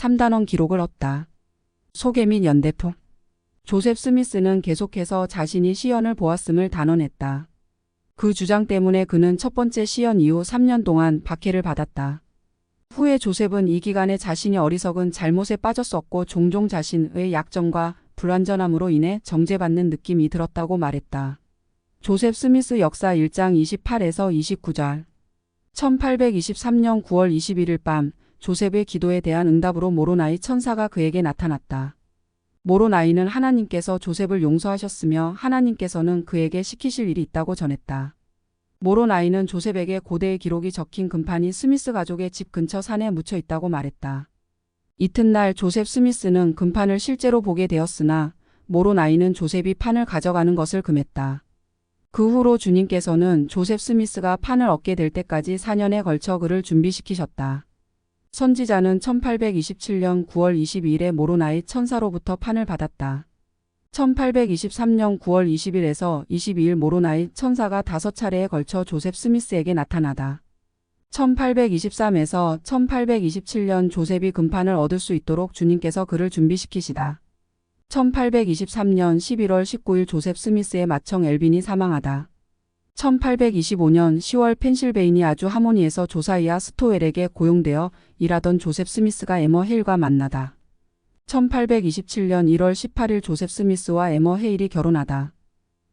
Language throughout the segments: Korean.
3단원 기록을 얻다. 소개 및 연대품. 조셉 스미스는 계속해서 자신이 시연을 보았음을 단언했다. 그 주장 때문에 그는 첫 번째 시연 이후 3년 동안 박해를 받았다. 후에 조셉은 이 기간에 자신이 어리석은 잘못에 빠졌었고 종종 자신의 약점과 불완전함으로 인해 정죄받는 느낌이 들었다고 말했다. 조셉 스미스 역사 1장 28에서 29절. 1823년 9월 21일 밤 조셉의 기도에 대한 응답으로 모로나이 천사가 그에게 나타났다. 모로나이는 하나님께서 조셉을 용서하셨으며 하나님께서는 그에게 시키실 일이 있다고 전했다. 모로나이는 조셉에게 고대의 기록이 적힌 금판이 스미스 가족의 집 근처 산에 묻혀 있다고 말했다. 이튿날 조셉 스미스는 금판을 실제로 보게 되었으나 모로나이는 조셉이 판을 가져가는 것을 금했다. 그 후로 주님께서는 조셉 스미스가 판을 얻게 될 때까지 4년에 걸쳐 그를 준비시키셨다. 선지자는 1827년 9월 22일에 모로나이 천사로부터 판을 받았다. 1823년 9월 20일에서 22일 모로나이 천사가 5차례에 걸쳐 조셉 스미스에게 나타나다. 1823에서 1827년 조셉이 금판을 얻을 수 있도록 주님께서 그를 준비시키시다. 1823년 11월 19일 조셉 스미스의 맏형 엘빈이 사망하다. 1825년 10월 펜실베이니아주 하모니에서 조사이아 스토웰에게 고용되어 일하던 조셉 스미스가 에머 헤일과 만나다. 1827년 1월 18일 조셉 스미스와 에머 헤일이 결혼하다.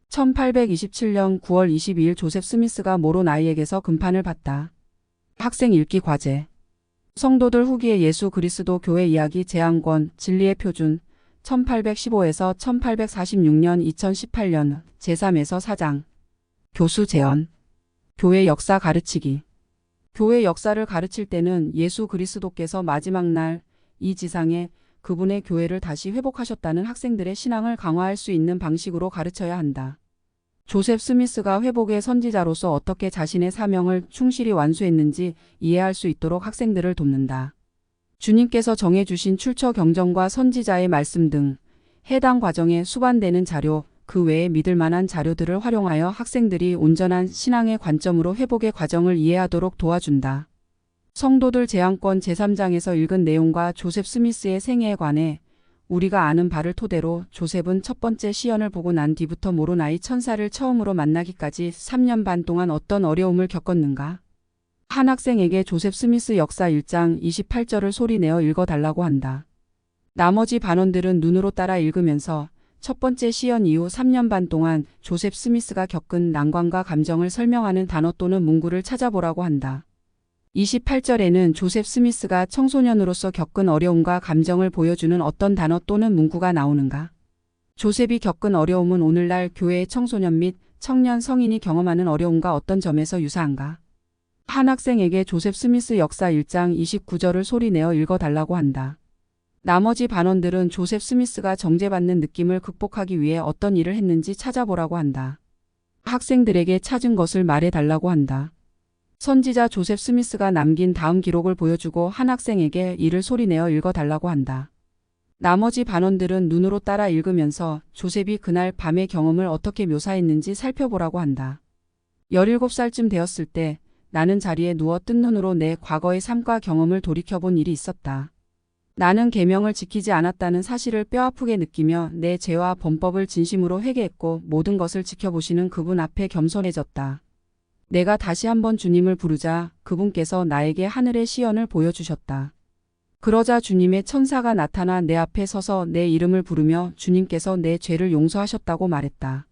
1827년 9월 22일 조셉 스미스가 모로나이에게서 금판을 받다. 학생 읽기 과제. 성도들 후기의 예수 그리스도 교회 이야기 제안권 진리의 표준 1815에서 1846년 2018년 제3에서 4장. 교수 제언. 교회 역사 가르치기. 교회 역사를 가르칠 때는 예수 그리스도께서 마지막 날 이 지상에 그분의 교회를 다시 회복하셨다는 학생들의 신앙을 강화할 수 있는 방식으로 가르쳐야 한다. 조셉 스미스가 회복의 선지자로서 어떻게 자신의 사명을 충실히 완수했는지 이해할 수 있도록 학생들을 돕는다. 주님께서 정해주신 출처 경전과 선지자의 말씀 등 해당 과정에 수반되는 자료, 그 외에 믿을 만한 자료들을 활용하여 학생들이 온전한 신앙의 관점으로 회복의 과정을 이해하도록 도와준다. 성도들 제안권 제3장에서 읽은 내용과 조셉 스미스의 생애에 관해 우리가 아는 바를 토대로 조셉은 첫 번째 시연을 보고 난 뒤부터 모로나이 천사를 처음으로 만나기까지 3년 반 동안 어떤 어려움을 겪었는가? 한 학생에게 조셉 스미스 역사 1장 28절을 소리내어 읽어달라고 한다. 나머지 반원들은 눈으로 따라 읽으면서 첫 번째 시연 이후 3년 반 동안 조셉 스미스가 겪은 난관과 감정을 설명하는 단어 또는 문구를 찾아보라고 한다. 28절에는 조셉 스미스가 청소년으로서 겪은 어려움과 감정을 보여주는 어떤 단어 또는 문구가 나오는가? 조셉이 겪은 어려움은 오늘날 교회의 청소년 및 청년 성인이 경험하는 어려움과 어떤 점에서 유사한가? 한 학생에게 조셉 스미스 역사 1장 29절을 소리내어 읽어달라고 한다. 나머지 반원들은 조셉 스미스가 정죄받는 느낌을 극복하기 위해 어떤 일을 했는지 찾아보라고 한다. 학생들에게 찾은 것을 말해달라고 한다. 선지자 조셉 스미스가 남긴 다음 기록을 보여주고 한 학생에게 이를 소리내어 읽어달라고 한다. 나머지 반원들은 눈으로 따라 읽으면서 조셉이 그날 밤의 경험을 어떻게 묘사했는지 살펴보라고 한다. 17살쯤 되었을 때 나는 자리에 누워 뜬 눈으로 내 과거의 삶과 경험을 돌이켜본 일이 있었다. 나는 계명을 지키지 않았다는 사실을 뼈아프게 느끼며 내 죄와 범법을 진심으로 회개했고 모든 것을 지켜보시는 그분 앞에 겸손해졌다. 내가 다시 한번 주님을 부르자 그분께서 나에게 하늘의 시연을 보여주셨다. 그러자 주님의 천사가 나타나 내 앞에 서서 내 이름을 부르며 주님께서 내 죄를 용서하셨다고 말했다.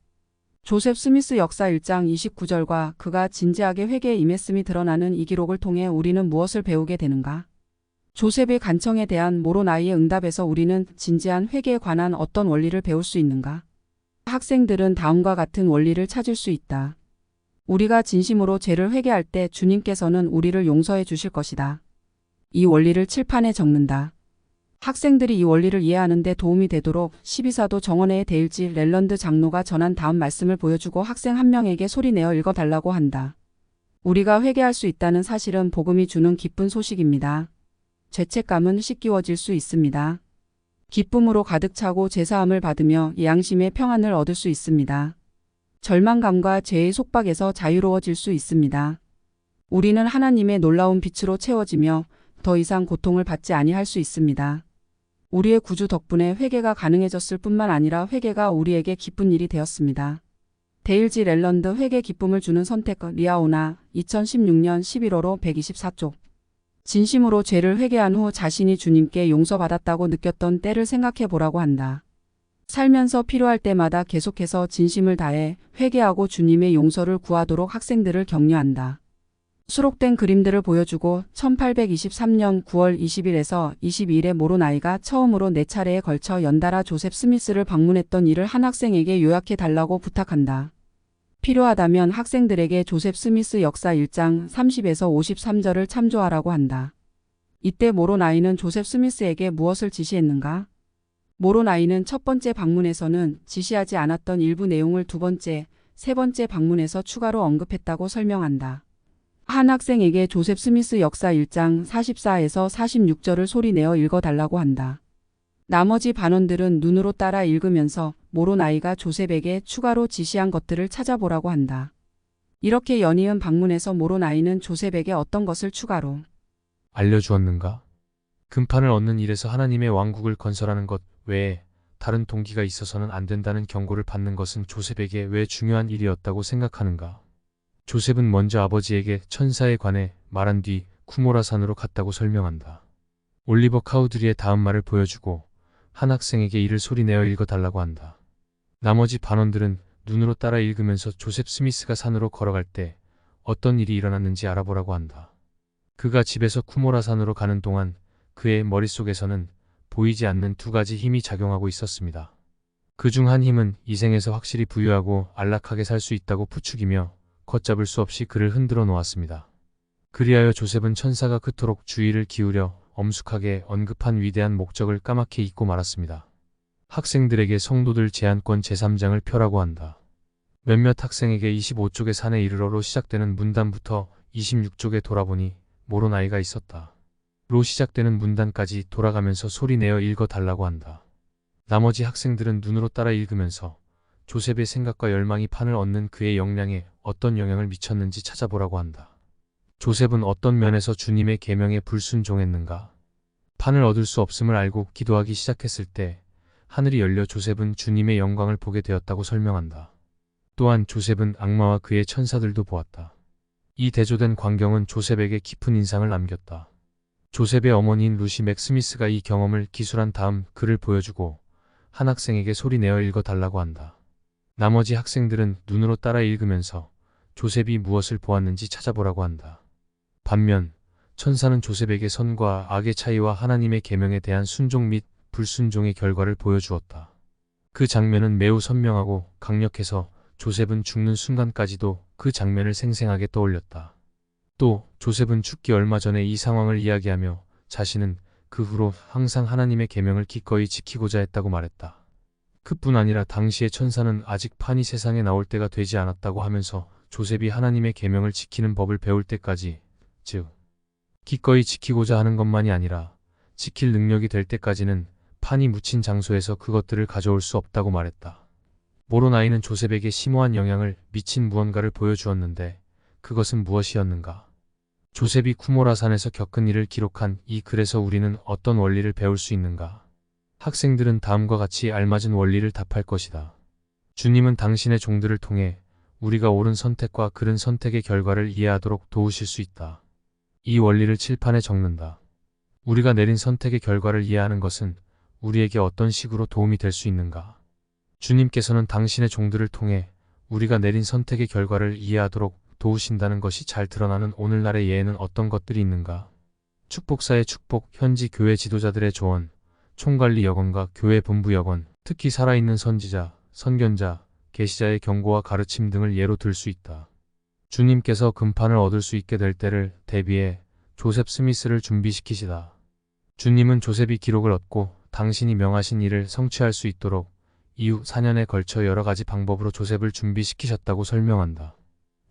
조셉 스미스 역사 1장 29절과 그가 진지하게 회개에 임했음이 드러나는 이 기록을 통해 우리는 무엇을 배우게 되는가? 조셉의 간청에 대한 모로나이의 응답에서 우리는 진지한 회개에 관한 어떤 원리를 배울 수 있는가? 학생들은 다음과 같은 원리를 찾을 수 있다. 우리가 진심으로 죄를 회개할 때 주님께서는 우리를 용서해 주실 것이다. 이 원리를 칠판에 적는다. 학생들이 이 원리를 이해하는 데 도움이 되도록 12사도 정원회의 데일지 렐런드 장로가 전한 다음 말씀을 보여주고 학생 한 명에게 소리내어 읽어달라고 한다. 우리가 회개할 수 있다는 사실은 복음이 주는 기쁜 소식입니다. 죄책감은 씻기워질 수 있습니다. 기쁨으로 가득 차고 제사함을 받으며 양심의 평안을 얻을 수 있습니다. 절망감과 죄의 속박에서 자유로워질 수 있습니다. 우리는 하나님의 놀라운 빛으로 채워지며 더 이상 고통을 받지 아니할 수 있습니다. 우리의 구주 덕분에 회개가 가능해졌을 뿐만 아니라 회개가 우리에게 기쁜 일이 되었습니다. 데일지 렐런드 회개 기쁨을 주는 선택 리아오나 2016년 11월호 124쪽. 진심으로 죄를 회개한 후 자신이 주님께 용서받았다고 느꼈던 때를 생각해 보라고 한다. 살면서 필요할 때마다 계속해서 진심을 다해 회개하고 주님의 용서를 구하도록 학생들을 격려한다. 수록된 그림들을 보여주고 1823년 9월 20일에서 22일에 모로나이가 처음으로 4차례에 걸쳐 연달아 조셉 스미스를 방문했던 일을 한 학생에게 요약해 달라고 부탁한다. 필요하다면 학생들에게 조셉 스미스 역사 1장 30에서 53절을 참조하라고 한다. 이때 모로나이는 조셉 스미스에게 무엇을 지시했는가? 모로나이는 첫 번째 방문에서는 지시하지 않았던 일부 내용을 두 번째, 세 번째 방문에서 추가로 언급했다고 설명한다. 한 학생에게 조셉 스미스 역사 1장 44에서 46절을 소리내어 읽어달라고 한다. 나머지 반원들은 눈으로 따라 읽으면서 모로나이가 조셉에게 추가로 지시한 것들을 찾아보라고 한다. 이렇게 연이은 방문에서 모로나이는 조셉에게 어떤 것을 추가로 알려주었는가? 금판을 얻는 일에서 하나님의 왕국을 건설하는 것 외에 다른 동기가 있어서는 안 된다는 경고를 받는 것은 조셉에게 왜 중요한 일이었다고 생각하는가? 조셉은 먼저 아버지에게 천사에 관해 말한 뒤 쿠모라산으로 갔다고 설명한다. 올리버 카우드리의 다음 말을 보여주고 한 학생에게 이를 소리내어 읽어달라고 한다. 나머지 반원들은 눈으로 따라 읽으면서 조셉 스미스가 산으로 걸어갈 때 어떤 일이 일어났는지 알아보라고 한다. 그가 집에서 쿠모라산으로 가는 동안 그의 머릿속에서는 보이지 않는 두 가지 힘이 작용하고 있었습니다. 그중 한 힘은 이 생에서 확실히 부유하고 안락하게 살 수 있다고 부추기며 걷잡을 수 없이 그를 흔들어 놓았습니다. 그리하여 조셉은 천사가 그토록 주의를 기울여 엄숙하게 언급한 위대한 목적을 까맣게 잊고 말았습니다. 학생들에게 성도들 제한권 제3장을 펴라고 한다. 몇몇 학생에게 25쪽의 산에 이르러로 시작되는 문단부터 26쪽에 돌아보니 모로나이가 있었다. 로 시작되는 문단까지 돌아가면서 소리내어 읽어달라고 한다. 나머지 학생들은 눈으로 따라 읽으면서 조셉의 생각과 열망이 판을 얻는 그의 역량에 어떤 영향을 미쳤는지 찾아보라고 한다. 조셉은 어떤 면에서 주님의 계명에 불순종했는가? 판을 얻을 수 없음을 알고 기도하기 시작했을 때 하늘이 열려 조셉은 주님의 영광을 보게 되었다고 설명한다. 또한 조셉은 악마와 그의 천사들도 보았다. 이 대조된 광경은 조셉에게 깊은 인상을 남겼다. 조셉의 어머니인 루시 맥스미스가 이 경험을 기술한 다음 그를 보여주고 한 학생에게 소리내어 읽어달라고 한다. 나머지 학생들은 눈으로 따라 읽으면서 조셉이 무엇을 보았는지 찾아보라고 한다. 반면 천사는 조셉에게 선과 악의 차이와 하나님의 계명에 대한 순종 및 불순종의 결과를 보여주었다. 그 장면은 매우 선명하고 강력해서 조셉은 죽는 순간까지도 그 장면을 생생하게 떠올렸다. 또 조셉은 죽기 얼마 전에 이 상황을 이야기하며 자신은 그 후로 항상 하나님의 계명을 기꺼이 지키고자 했다고 말했다. 그뿐 아니라 당시의 천사는 아직 판이 세상에 나올 때가 되지 않았다고 하면서 조셉이 하나님의 계명을 지키는 법을 배울 때까지, 즉 기꺼이 지키고자 하는 것만이 아니라 지킬 능력이 될 때까지는 판이 묻힌 장소에서 그것들을 가져올 수 없다고 말했다. 모로나이는 조셉에게 심오한 영향을 미친 무언가를 보여주었는데 그것은 무엇이었는가? 조셉이 쿠모라산에서 겪은 일을 기록한 이 글에서 우리는 어떤 원리를 배울 수 있는가? 학생들은 다음과 같이 알맞은 원리를 답할 것이다. 주님은 당신의 종들을 통해 우리가 옳은 선택과 그른 선택의 결과를 이해하도록 도우실 수 있다. 이 원리를 칠판에 적는다. 우리가 내린 선택의 결과를 이해하는 것은 우리에게 어떤 식으로 도움이 될 수 있는가? 주님께서는 당신의 종들을 통해 우리가 내린 선택의 결과를 이해하도록 도우신다는 것이 잘 드러나는 오늘날의 예에는 어떤 것들이 있는가? 축복사의 축복, 현지 교회 지도자들의 조언, 총관리 여건과 교회 본부 여건, 특히 살아있는 선지자, 선견자, 계시자의 경고와 가르침 등을 예로 들 수 있다. 주님께서 금판을 얻을 수 있게 될 때를 대비해 조셉 스미스를 준비시키시다. 주님은 조셉이 기록을 얻고 당신이 명하신 일을 성취할 수 있도록 이후 4년에 걸쳐 여러 가지 방법으로 조셉을 준비시키셨다고 설명한다.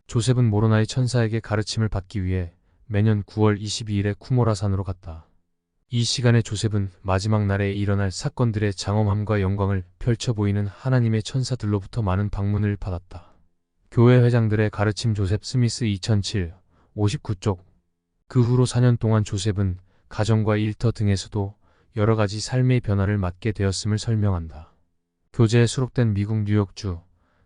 조셉은 모로나이 천사에게 가르침을 받기 위해 매년 9월 22일에 쿠모라산으로 갔다. 이 시간에 조셉은 마지막 날에 일어날 사건들의 장엄함과 영광을 펼쳐 보이는 하나님의 천사들로부터 많은 방문을 받았다. 교회 회장들의 가르침 조셉 스미스 2007, 59쪽. 그 후로 4년 동안 조셉은 가정과 일터 등에서도 여러 가지 삶의 변화를 맞게 되었음을 설명한다. 교재에 수록된 미국 뉴욕주,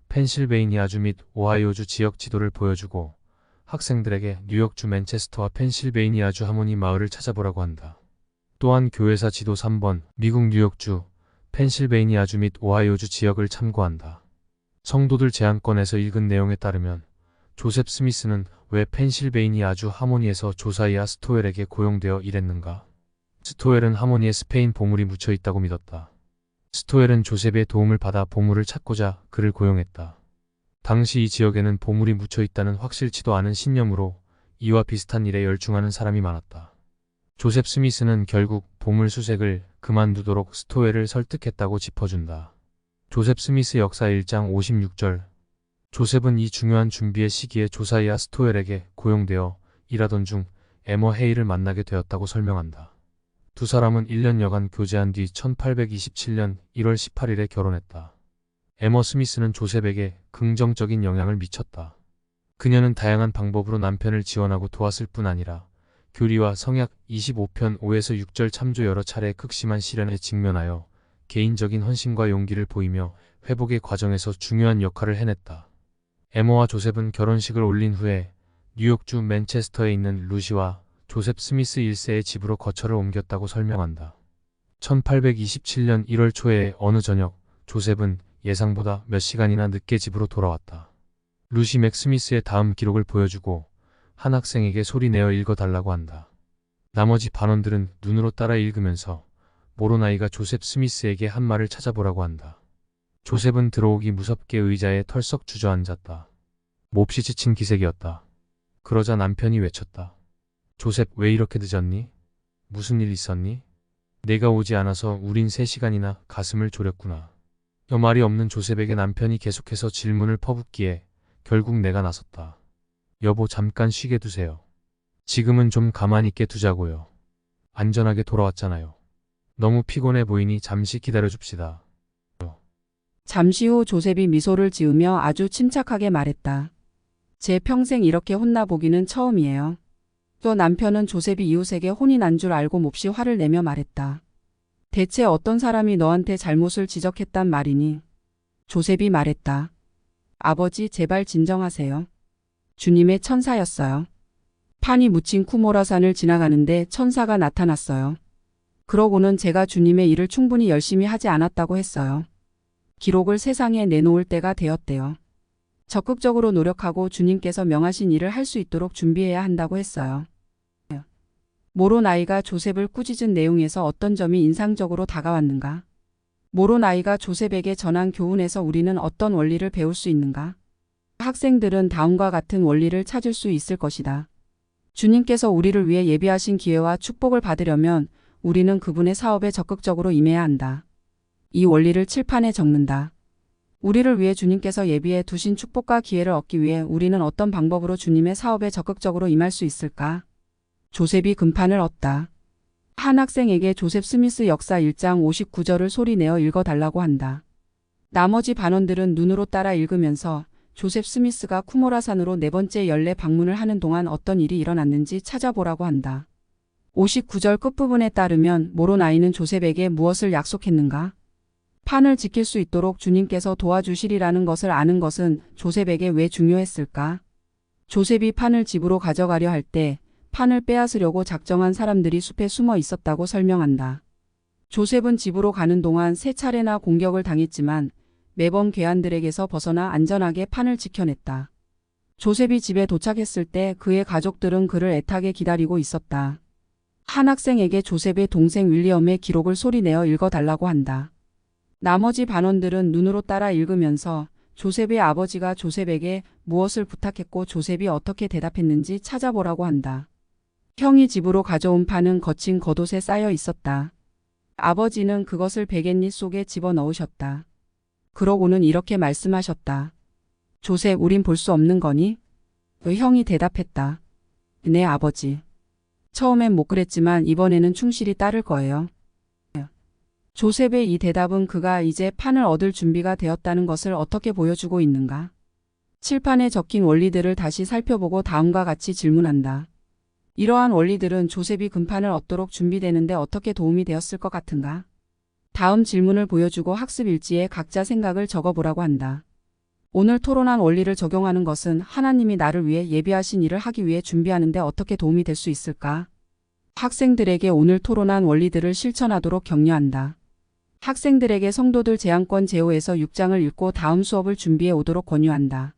펜실베이니아주 및 오하이오주 지역 지도를 보여주고 학생들에게 뉴욕주 맨체스터와 펜실베이니아주 하모니 마을을 찾아보라고 한다. 또한 교회사 지도 3번, 미국 뉴욕주, 펜실베이니아주 및 오하이오주 지역을 참고한다. 성도들 제안권에서 읽은 내용에 따르면 조셉 스미스는 왜 펜실베이니아주 하모니에서 조사이아 스토웰에게 고용되어 일했는가? 스토웰은 하모니에 스페인 보물이 묻혀 있다고 믿었다. 스토웰은 조셉의 도움을 받아 보물을 찾고자 그를 고용했다. 당시 이 지역에는 보물이 묻혀 있다는 확실치도 않은 신념으로 이와 비슷한 일에 열중하는 사람이 많았다. 조셉 스미스는 결국 보물 수색을 그만두도록 스토웰을 설득했다고 짚어준다. 조셉 스미스 역사 1장 56절. 조셉은 이 중요한 준비의 시기에 조사이아 스토웰에게 고용되어 일하던 중 에머 헤이를 만나게 되었다고 설명한다. 두 사람은 1년여간 교제한 뒤 1827년 1월 18일에 결혼했다. 에머 스미스는 조셉에게 긍정적인 영향을 미쳤다. 그녀는 다양한 방법으로 남편을 지원하고 도왔을 뿐 아니라 교리와 성약 25편 5에서 6절 참조 여러 차례 극심한 시련에 직면하여 개인적인 헌신과 용기를 보이며 회복의 과정에서 중요한 역할을 해냈다. 에머와 조셉은 결혼식을 올린 후에 뉴욕주 맨체스터에 있는 루시와 조셉 스미스 1세의 집으로 거처를 옮겼다고 설명한다. 1827년 1월 초에 어느 저녁 조셉은 예상보다 몇 시간이나 늦게 집으로 돌아왔다. 루시 맥 스미스의 다음 기록을 보여주고 한 학생에게 소리내어 읽어달라고 한다. 나머지 반원들은 눈으로 따라 읽으면서 모로나이가 조셉 스미스에게 한 말을 찾아보라고 한다. 조셉은 들어오기 무섭게 의자에 털썩 주저앉았다. 몹시 지친 기색이었다. 그러자 남편이 외쳤다. 조셉, 왜 이렇게 늦었니? 무슨 일 있었니? 내가 오지 않아서 우린 3시간이나 가슴을 졸였구나. 말이 없는 조셉에게 남편이 계속해서 질문을 퍼붓기에 결국 내가 나섰다. 여보, 잠깐 쉬게 두세요. 지금은 좀 가만히 있게 두자고요. 안전하게 돌아왔잖아요. 너무 피곤해 보이니 잠시 기다려줍시다. 잠시 후 조셉이 미소를 지으며 아주 침착하게 말했다. 제 평생 이렇게 혼나보기는 처음이에요. 또 남편은 조셉이 이웃에게 혼이 난 줄 알고 몹시 화를 내며 말했다. 대체 어떤 사람이 너한테 잘못을 지적했단 말이니? 조셉이 말했다. 아버지, 제발 진정하세요. 주님의 천사였어요. 판이 묻힌 쿠모라산을 지나가는데 천사가 나타났어요. 그러고는 제가 주님의 일을 충분히 열심히 하지 않았다고 했어요. 기록을 세상에 내놓을 때가 되었대요. 적극적으로 노력하고 주님께서 명하신 일을 할 수 있도록 준비해야 한다고 했어요. 모로나이가 조셉을 꾸짖은 내용에서 어떤 점이 인상적으로 다가왔는가? 모로나이가 조셉에게 전한 교훈에서 우리는 어떤 원리를 배울 수 있는가? 학생들은 다음과 같은 원리를 찾을 수 있을 것이다. 주님께서 우리를 위해 예비하신 기회와 축복을 받으려면 우리는 그분의 사업에 적극적으로 임해야 한다. 이 원리를 칠판에 적는다. 우리를 위해 주님께서 예비해 두신 축복과 기회를 얻기 위해 우리는 어떤 방법으로 주님의 사업에 적극적으로 임할 수 있을까? 조셉이 금판을 얻다. 한 학생에게 조셉 스미스 역사 1장 59절을 소리내어 읽어달라고 한다. 나머지 반원들은 눈으로 따라 읽으면서 조셉 스미스가 쿠모라산으로 4번째 연례 방문을 하는 동안 어떤 일이 일어났는지 찾아보라고 한다. 59절 끝부분에 따르면 모로나이는 조셉에게 무엇을 약속했는가? 판을 지킬 수 있도록 주님께서 도와주시리라는 것을 아는 것은 조셉에게 왜 중요했을까? 조셉이 판을 집으로 가져가려 할 때 판을 빼앗으려고 작정한 사람들이 숲에 숨어 있었다고 설명한다. 조셉은 집으로 가는 동안 3차례나 공격을 당했지만 매번 괴한들에게서 벗어나 안전하게 판을 지켜냈다. 조셉이 집에 도착했을 때 그의 가족들은 그를 애타게 기다리고 있었다. 한 학생에게 조셉의 동생 윌리엄의 기록을 소리내어 읽어달라고 한다. 나머지 반원들은 눈으로 따라 읽으면서 조셉의 아버지가 조셉에게 무엇을 부탁했고 조셉이 어떻게 대답했는지 찾아보라고 한다. 형이 집으로 가져온 판은 거친 겉옷에 쌓여 있었다. 아버지는 그것을 베갯잎 속에 집어넣으셨다. 그러고는 이렇게 말씀하셨다. 조셉, 우린 볼 수 없는 거니? 형이 대답했다. 네, 아버지. 처음엔 못 그랬지만 이번에는 충실히 따를 거예요. 조셉의 이 대답은 그가 이제 판을 얻을 준비가 되었다는 것을 어떻게 보여주고 있는가? 칠판에 적힌 원리들을 다시 살펴보고 다음과 같이 질문한다. 이러한 원리들은 조셉이 금판을 얻도록 준비되는데 어떻게 도움이 되었을 것 같은가? 다음 질문을 보여주고 학습 일지에 각자 생각을 적어보라고 한다. 오늘 토론한 원리를 적용하는 것은 하나님이 나를 위해 예비하신 일을 하기 위해 준비하는데 어떻게 도움이 될 수 있을까? 학생들에게 오늘 토론한 원리들을 실천하도록 격려한다. 학생들에게 성도들 제안권 제호에서 6장을 읽고 다음 수업을 준비해 오도록 권유한다.